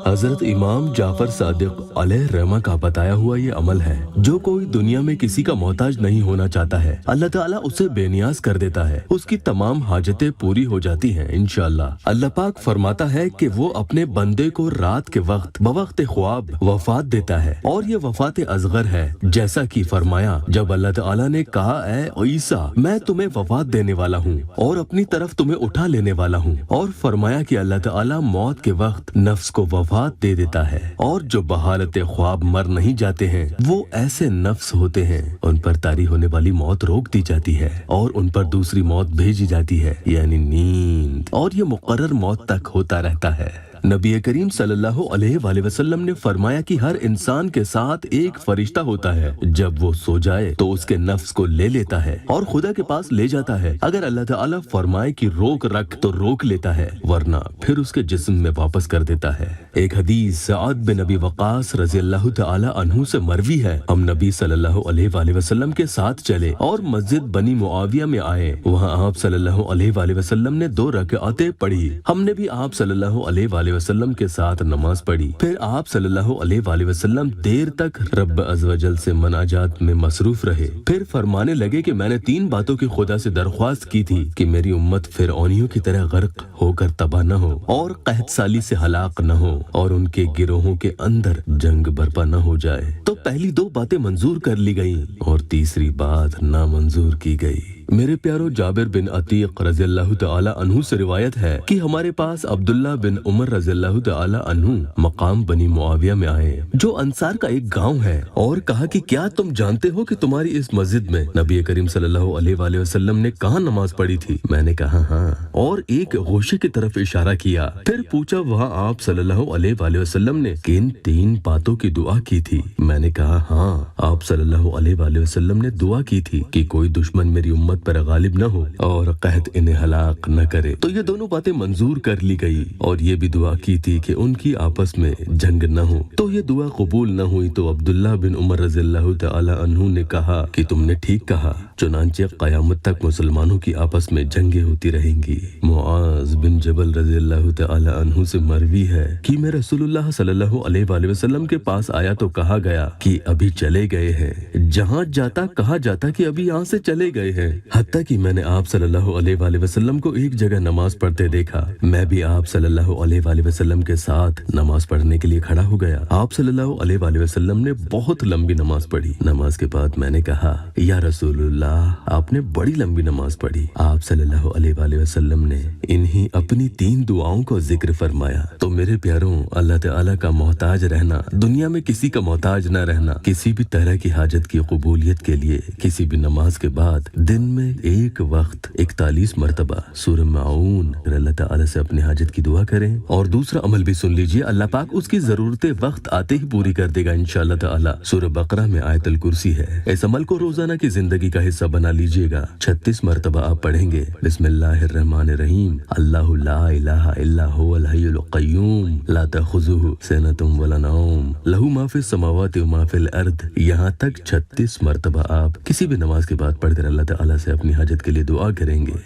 حضرت امام جعفر صادق علیہ رحمہ کا بتایا ہوا یہ عمل ہے، جو کوئی دنیا میں کسی کا محتاج نہیں ہونا چاہتا ہے، اللہ تعالیٰ اسے بے نیاز کر دیتا ہے، اس کی تمام حاجتیں پوری ہو جاتی ہیں انشاءاللہ۔ اللہ پاک فرماتا ہے کہ وہ اپنے بندے کو رات کے وقت بوقت خواب وفات دیتا ہے، اور یہ وفات اصغر ہے، جیسا کہ فرمایا جب اللہ تعالیٰ نے کہا اے عیسیٰ میں تمہیں وفات دینے والا ہوں اور اپنی طرف تمہیں اٹھا لینے والا ہوں، اور فرمایا کہ اللہ تعالیٰ موت کے وقت نفس کو وفات دے دیتا ہے، اور جو بحالت خواب مر نہیں جاتے ہیں وہ ایسے نفس ہوتے ہیں ان پر طاری ہونے والی موت روک دی جاتی ہے اور ان پر دوسری موت بھیجی جاتی ہے، یعنی نیند، اور یہ مقرر موت تک ہوتا رہتا ہے۔ نبی کریم صلی اللہ علیہ وآلہ وسلم نے فرمایا کہ ہر انسان کے ساتھ ایک فرشتہ ہوتا ہے، جب وہ سو جائے تو اس کے نفس کو لے لیتا ہے اور خدا کے پاس لے جاتا ہے، اگر اللہ تعالیٰ فرمائے کہ روک رکھ تو روک لیتا ہے، ورنہ پھر اس کے جسم میں واپس کر دیتا ہے۔ ایک حدیث سعد بن ابی وقاص رضی اللہ تعالی عنہ سے مروی ہے، ہم نبی صلی اللہ علیہ وآلہ وسلم کے ساتھ چلے اور مسجد بنی معاویہ میں آئے، وہاں آپ صلی اللہ علیہ وآلہ وسلم نے 2 رکعتیں پڑھی، ہم نے بھی آپ صلی اللہ علیہ وآلہ وسلم کے ساتھ نماز پڑھی، پھر آپ صلی اللہ علیہ وآلہ وسلم دیر تک رب عز و جل سے مناجات میں مصروف رہے، پھر فرمانے لگے کہ میں نے 3 باتوں کی خدا سے درخواست کی تھی کہ میری امت فرعونیوں کی طرح غرق ہو کر تباہ نہ ہو اور قحط سالی سے ہلاک نہ ہو اور ان کے گروہوں کے اندر جنگ برپا نہ ہو جائے، تو پہلی 2 باتیں منظور کر لی گئیں اور تیسری بات نامنظور کی گئی۔ میرے پیارو، جابر بن عتیق رضی اللہ تعالی عنہ سے روایت ہے کہ ہمارے پاس عبداللہ بن عمر رضی اللہ تعالی عنہ مقام بنی معاویہ میں آئے، جو انصار کا ایک گاؤں ہے، اور کہا کہ کیا تم جانتے ہو کہ تمہاری اس مسجد میں نبی کریم صلی اللہ علیہ وآلہ وسلم نے کہاں نماز پڑھی تھی؟ میں نے کہا ہاں، اور ایک گوشے کی طرف اشارہ کیا، پھر پوچھا وہاں آپ صلی اللہ علیہ وآلہ وسلم نے کن 3 باتوں کی دعا کی تھی؟ میں نے کہا ہاں، آپ صلی اللہ علیہ وآلہ وسلم نے دعا کی تھی کہ کوئی دشمن میری امت پر غالب نہ ہو اور قحط انہیں ہلاک نہ کرے، تو یہ دونوں باتیں منظور کر لی گئی، اور یہ بھی دعا کی تھی کہ ان کی آپس میں جنگ نہ ہو، تو یہ دعا قبول نہ ہوئی، تو عبداللہ بن عمر رضی اللہ تعالی عنہ نے کہا کہ تم نے ٹھیک کہا، چنانچہ قیامت تک مسلمانوں کی آپس میں جنگیں ہوتی رہیں گی۔ معاذ بن جبل رضی اللہ تعالی عنہ سے مروی ہے کہ میں رسول اللہ صلی اللہ علیہ وآلہ وسلم کے پاس آیا تو کہا گیا کہ ابھی چلے گئے ہیں، جہاں جاتا کہا جاتا کہ ابھی یہاں سے چلے گئے ہیں، حتیٰ کہ میں نے آپ صلی اللہ علیہ وآلہ وسلم کو ایک جگہ نماز پڑھتے دیکھا، میں بھی آپ صلی اللہ علیہ وآلہ وسلم کے ساتھ نماز پڑھنے کے لیے کھڑا ہو گیا۔ آپ صلی اللہ علیہ وآلہ وسلم نے بہت لمبی نماز پڑھی، نماز کے بعد میں نے کہا یا رسول اللہ آپ نے بڑی لمبی نماز پڑھی۔ آپ صلی اللہ علیہ وآلہ وسلم نے انہی اپنی 3 دعاؤں کو ذکر فرمایا۔ تو میرے پیاروں، اللہ تعالیٰ کا محتاج رہنا، دنیا میں کسی کا محتاج نہ رہنا، کسی بھی طرح کی حاجت کی قبولیت کے لیے کسی بھی نماز کے بعد دن میں ایک وقت 41 مرتبہ سورہ معون اللہ تعالیٰ سے اپنی حاجت کی دعا کریں، اور دوسرا عمل بھی سن لیجئے، اللہ پاک اس کی ضرورتیں وقت آتے ہی پوری کر دے گا انشاءاللہ تعالیٰ۔ سورہ بقرہ میں آیت الکرسی ہے، اس عمل کو روزانہ کی زندگی کا حصہ بنا لیجئے گا۔ 36 مرتبہ آپ پڑھیں گے بسم اللہ الرحمن الرحیم، اللہ لا الہ الا هو الحی القیوم لا تأخذہ سنۃ ولا نوم لہ ما فی السماوات و ما فی الارض، یہاں تک 36 مرتبہ آپ کسی بھی نماز کے بعد پڑھ کر اللہ تعالیٰ سے اپنی حاجت کے لیے دعا کریں گے۔